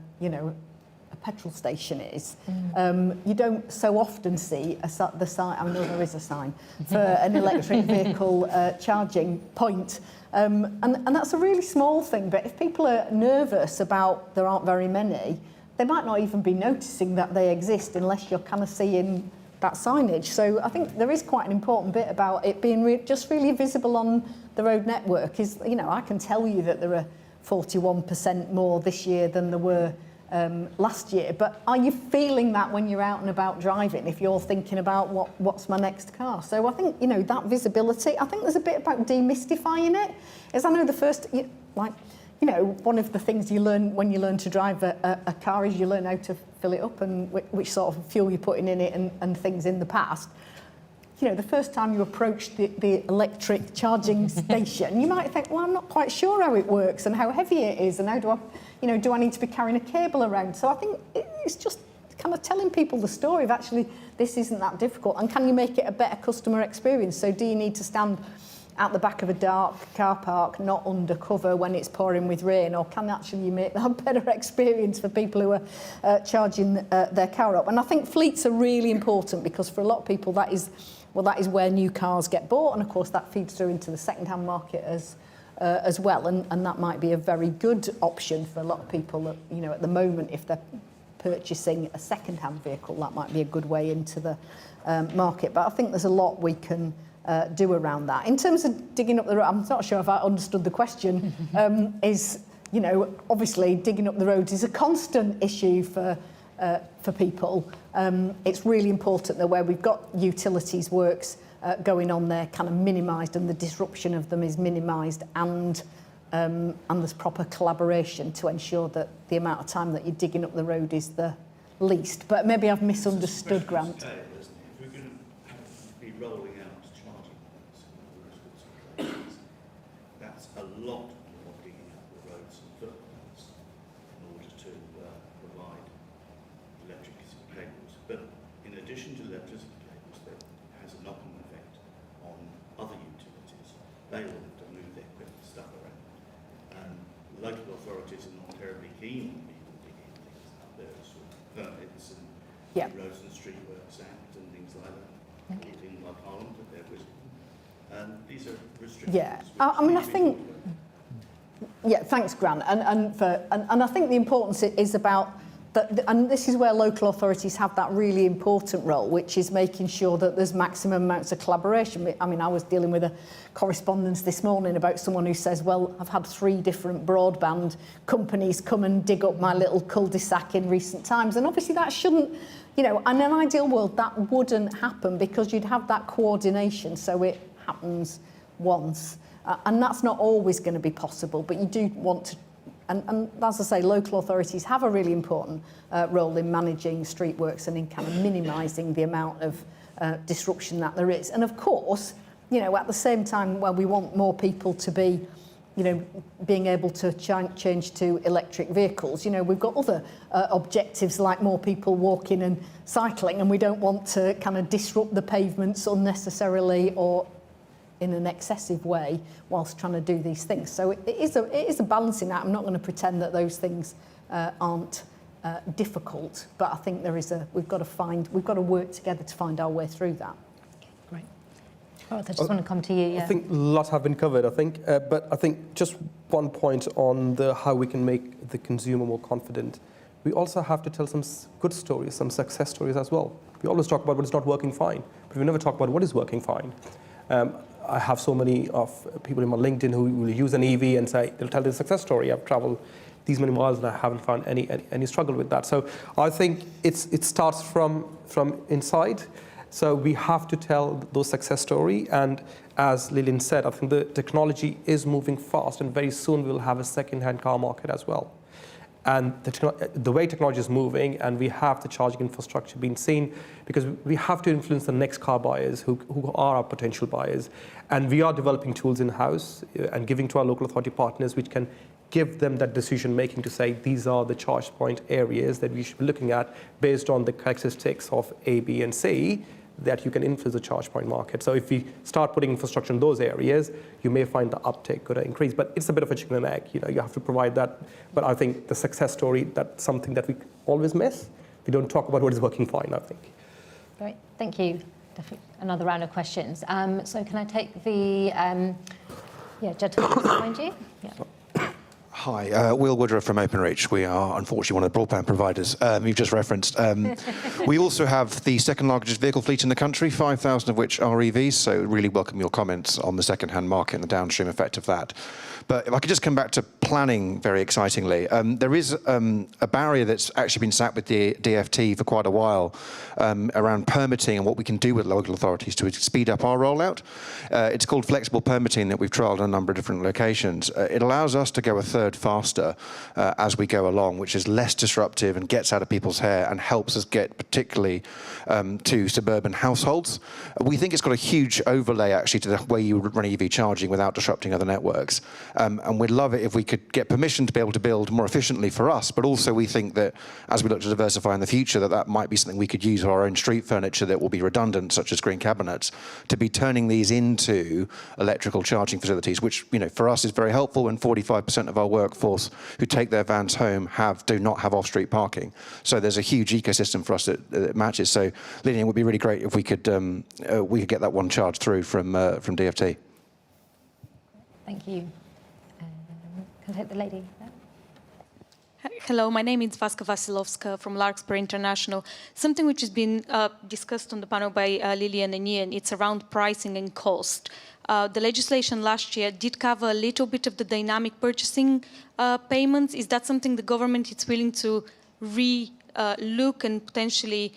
petrol station is. You don't so often see the sign. I know there is a sign for an electric vehicle charging point, and that's a really small thing. But if people are nervous about there aren't very many, they might not even be noticing that they exist unless you're kind of seeing that signage. So I think there is quite an important bit about it being just really visible on the road network. Is, you know, I can tell you that there are 41% more this year than there were last year, but are you feeling that when you're out and about driving, if you're thinking about what's my next car? So I think, you know, that visibility, I think there's a bit about demystifying it. As I know the first, like, you know, one of the things you learn when you learn to drive a car is you learn how to fill it up and which sort of fuel you're putting in it and things in the past. You know, the first time you approach the electric charging station, you might think, well, I'm not quite sure how it works and how heavy it is and how do I, you know, do I need to be carrying a cable around? So I think it's just kind of telling people the story of actually this isn't that difficult, and can you make it a better customer experience? So do you need to stand at the back of a dark car park, not under cover when it's pouring with rain, or can actually you make that a better experience for people who are charging their car up? And I think fleets are really important because for a lot of people that is where new cars get bought, and of course that feeds through into the second-hand market as well, and that might be a very good option for a lot of people that, you know, at the moment if they're purchasing a second-hand vehicle, that might be a good way into the market. But I think there's a lot we can do around that. In terms of digging up the road, I'm not sure if I understood the question, is, you know, obviously digging up the roads is a constant issue for people. It's really important that where we've got utilities works going on there kind of minimised and the disruption of them is minimised, and there's proper collaboration to ensure that the amount of time that you're digging up the road is the least. But maybe I've misunderstood, Grant. Scale, isn't it? If we're going to be rolling out charging points in all sorts of places, that's a lot more digging up the roads and footpaths in order to provide electricity cables. But in addition to electricity cables, that has a knock-on effect on other utilities. They will have to move their equipment stuff around. And local authorities are not terribly keen on people digging things up there, sort of permits and Roads and Street Works Act and things like that. Anything like Ireland that they're with. These are restrictions. Yeah, I mean, I think. Yeah, thanks, Grant. And I think the importance is about that, and this is where local authorities have that really important role, which is making sure that there's maximum amounts of collaboration. I mean, I was dealing with a correspondence this morning about someone who says, well, I've had 3 different broadband companies come and dig up my little cul-de-sac in recent times. And obviously that shouldn't, you know, in an ideal world, that wouldn't happen because you'd have that coordination so it happens once. And that's not always going to be possible, but you do want to. And as I say, local authorities have a really important role in managing street works and in kind of minimising the amount of disruption that there is. And of course, you know, at the same time, where we want more people to be, you know, being able to change to electric vehicles, you know, we've got other objectives like more people walking and cycling, and we don't want to kind of disrupt the pavements unnecessarily or in an excessive way whilst trying to do these things. So it is a balancing act. I'm not going to pretend that those things aren't difficult, but I think we've got to work together to find our way through that. Great. I just want to come to you. Yeah. I think a lot have been covered, but I think just one point on how we can make the consumer more confident. We also have to tell some good stories, some success stories as well. We always talk about what is not working fine, but we never talk about what is working fine. I have so many of people in my LinkedIn who will use an EV and say, they'll tell their success story. I've traveled these many miles and I haven't found any struggle with that. So I think it starts from inside. So we have to tell those success story. And as Lilian said, I think the technology is moving fast and very soon we'll have a second-hand car market as well. and the way technology is moving, and we have the charging infrastructure being seen, because we have to influence the next car buyers who are our potential buyers. And we are developing tools in-house and giving to our local authority partners, which can give them that decision making to say these are the charge point areas that we should be looking at based on the characteristics of A, B, and C, that you can influence the charge point market. So if we start putting infrastructure in those areas, you may find the uptake could increase. But it's a bit of a chicken and egg. You have to provide that. But I think the success story, that's something that we always miss. We don't talk about what is working fine, I think. Great, thank you. Definitely another round of questions. So can I take the gentleman behind you? Yeah. Hi, Will Woodruff from OpenReach. We are unfortunately one of the broadband providers you've just referenced. We also have the second largest vehicle fleet in the country, 5,000 of which are EVs, so really welcome your comments on the second-hand market and the downstream effect of that. But if I could just come back to planning very excitingly, there is a barrier that's actually been sat with the DFT for quite a while around permitting and what we can do with local authorities to speed up our rollout. It's called flexible permitting that we've trialled in a number of different locations. It allows us to go a third faster as we go along, which is less disruptive and gets out of people's hair and helps us get particularly to suburban households. We think it's got a huge overlay actually to the way you run EV charging without disrupting other networks. And we'd love it if we could get permission to be able to build more efficiently for us, but also we think that as we look to diversify in the future, that might be something we could use our own street furniture that will be redundant, such as green cabinets, to be turning these into electrical charging facilities, which for us is very helpful when 45% of our workforce who take their vans home do not have off-street parking. So there's a huge ecosystem for us that matches. So Lilian, it would be really great if we could get that one charge through from DFT. Thank you. Can I take the lady there? Hello, my name is Vaska Vasilovska from Larkspur International. Something which has been discussed on the panel by Lilian and Ian, it's around pricing and cost. The legislation last year did cover a little bit of the dynamic purchasing payments. Is that something the government is willing to look and potentially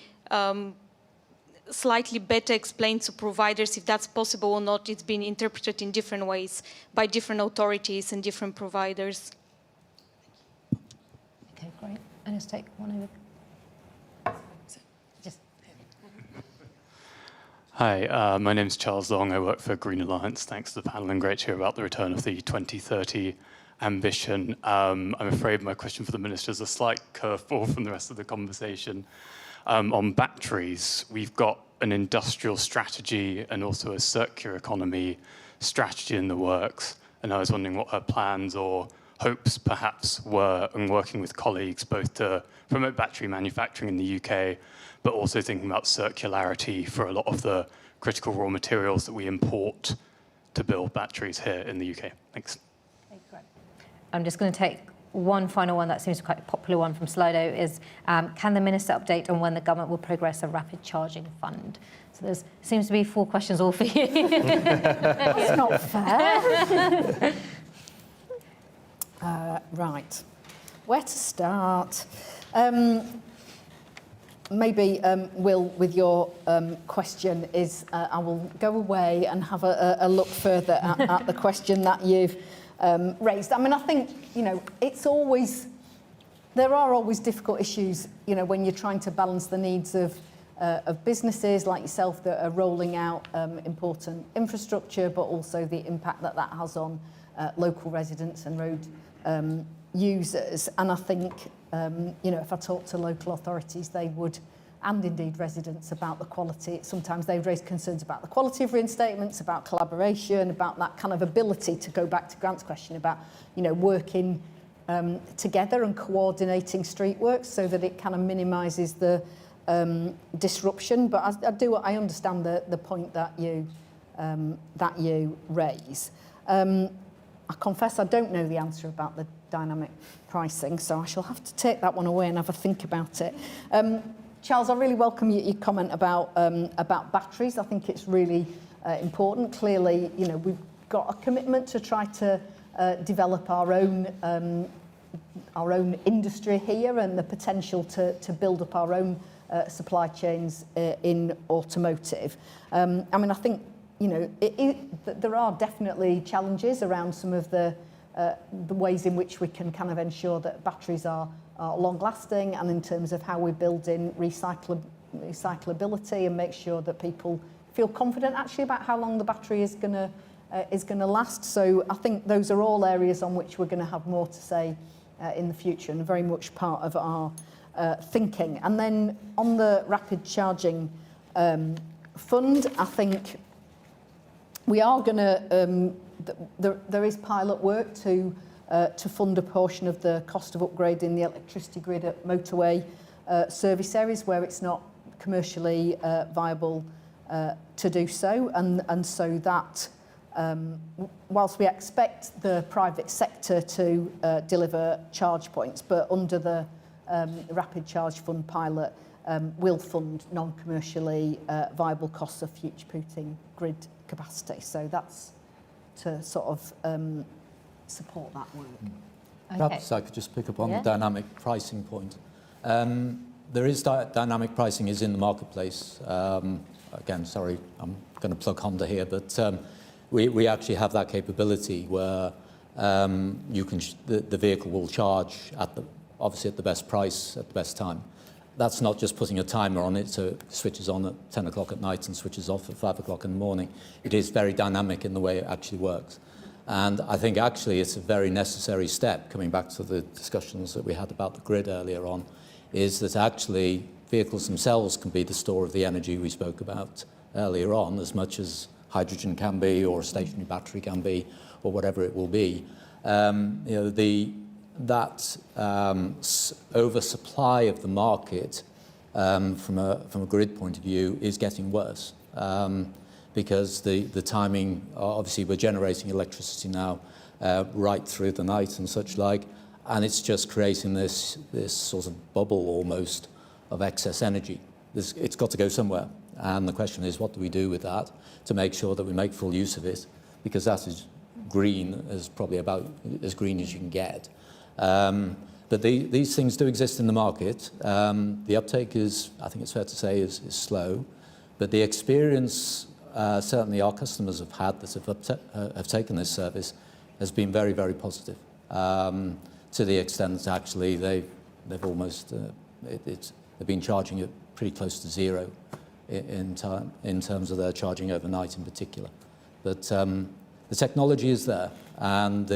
slightly better explain to providers if that's possible or not? It's been interpreted in different ways by different authorities and different providers. Okay, great. And let's take one over. Hi, my name is Charles Long. I work for Green Alliance. Thanks to the panel, and great to hear about the return of the 2030 ambition. I'm afraid my question for the Minister is a slight curveball from the rest of the conversation. On batteries, we've got an industrial strategy and also a circular economy strategy in the works. And I was wondering what her plans or hopes perhaps were in working with colleagues both to promote battery manufacturing in the UK, but also thinking about circularity for a lot of the critical raw materials that we import to build batteries here in the UK. Thanks. Okay, great. I'm just going to take one final one that seems quite a popular one from Slido is, can the Minister update on when the government will progress a rapid charging fund? So there seems to be 4 questions all for you. That's not fair. Right. Where to start? Maybe, Will, with your question is, I will go away and have a look further at the question that you've raised. I mean, I think, there are always difficult issues, when you're trying to balance the needs of businesses like yourself that are rolling out important infrastructure, but also the impact that has on local residents and road users. And I think, if I talk to local authorities, they would, and indeed residents, about the quality. Sometimes they raise concerns about the quality of reinstatements, about collaboration, about that kind of ability to go back to Grant's question about, working together and coordinating street works so that it kind of minimises the disruption. But I understand the point that you raise. I confess I don't know the answer about the dynamic pricing, so I shall have to take that one away and have a think about it. Charles, I really welcome your comment about batteries. I think it's really important. Clearly, we've got a commitment to try to develop our own industry here and the potential to build up our own supply chains in automotive. I mean, I think there are definitely challenges around some of the ways in which we can kind of ensure that batteries are long-lasting, and in terms of how we build in recyclability and make sure that people feel confident actually about how long the battery is going to last. So I think those are all areas on which we're going to have more to say in the future, and very much part of our thinking. And then on the rapid charging fund, I think we are going to, there is pilot work to fund a portion of the cost of upgrading the electricity grid at motorway service areas where it's not commercially viable to do so. And so that, whilst we expect the private sector to deliver charge points, but under the Rapid Charge Fund pilot, will fund non-commercially viable costs of future-proofing grid capacity. So that's to sort of support that work. Okay. Perhaps I could just pick up on the dynamic pricing point. There is dynamic pricing is in the marketplace. Again, sorry, I'm going to plug Honda here, but we actually have that capability where you can the vehicle will charge obviously at the best price at the best time. That's not just putting a timer on it so it switches on at 10 o'clock at night and switches off at 5 o'clock in the morning. It is very dynamic in the way it actually works. And I think actually it's a very necessary step, coming back to the discussions that we had about the grid earlier on, is that actually vehicles themselves can be the store of the energy we spoke about earlier on, as much as hydrogen can be, or a stationary battery can be, or whatever it will be. That oversupply of the market from a grid point of view is getting worse because the timing, obviously we're generating electricity now right through the night and such like, and it's just creating this sort of bubble almost of excess energy. It's got to go somewhere, and the question is, what do we do with that to make sure that we make full use of it, because that is green, as probably about as green as you can get. But these things do exist in the market. The uptake is, I think it's fair to say, is slow, but the experience certainly our customers have had that have taken this service has been very, very positive. To the extent that actually they've almost they've been charging it pretty close to zero in terms of their charging overnight in particular. But the technology is there, and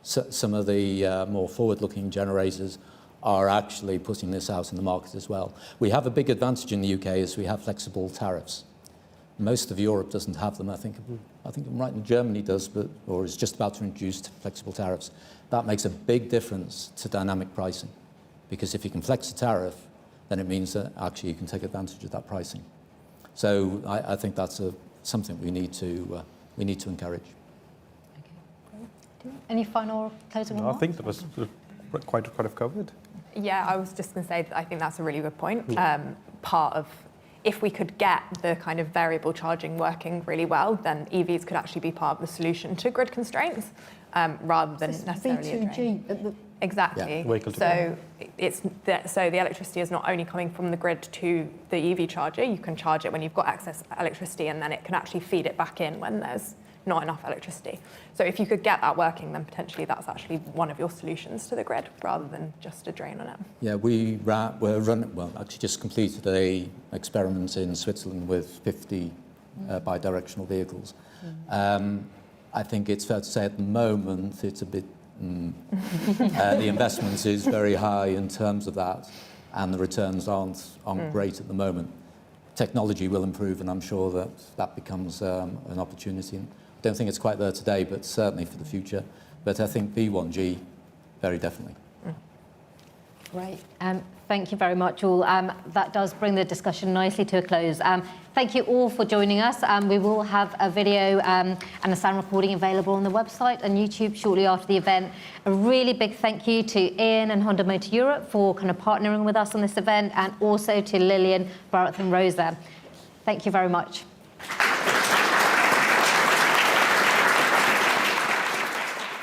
some of the more forward-looking generators are actually putting this out in the market as well. We have a big advantage in the UK is we have flexible tariffs. Most of Europe doesn't have them. I think I'm right in Germany does, or is just about to introduce flexible tariffs. That makes a big difference to dynamic pricing, because if you can flex a tariff, then it means that actually you can take advantage of that pricing. So I think that's something we need to encourage. Any final closing remarks? I think that was quite covered. Yeah, I was just going to say that I think that's a really good point. Part of, if we could get the kind of variable charging working really well, then EVs could actually be part of the solution to grid constraints, rather than necessarily a drain. Exactly. Yeah. So the electricity is not only coming from the grid to the EV charger. You can charge it when you've got excess electricity, and then it can actually feed it back in when there's not enough electricity. So if you could get that working, then potentially that's actually one of your solutions to the grid, rather than just a drain on it. Yeah, actually just completed an experiment in Switzerland with 50 bi-directional vehicles. I think it's fair to say at the moment it's a bit, the investment is very high in terms of that, and the returns aren't great at the moment. Technology will improve, and I'm sure that becomes an opportunity. I don't think it's quite there today, but certainly for the future. But I think V1G, very definitely. Great. Thank you very much, all. That does bring the discussion nicely to a close. Thank you all for joining us. We will have a video and a sound recording available on the website and YouTube shortly after the event. A really big thank you to Ian and Honda Motor Europe for kind of partnering with us on this event, and also to Lilian, Bharat and Rosa. Thank you very much.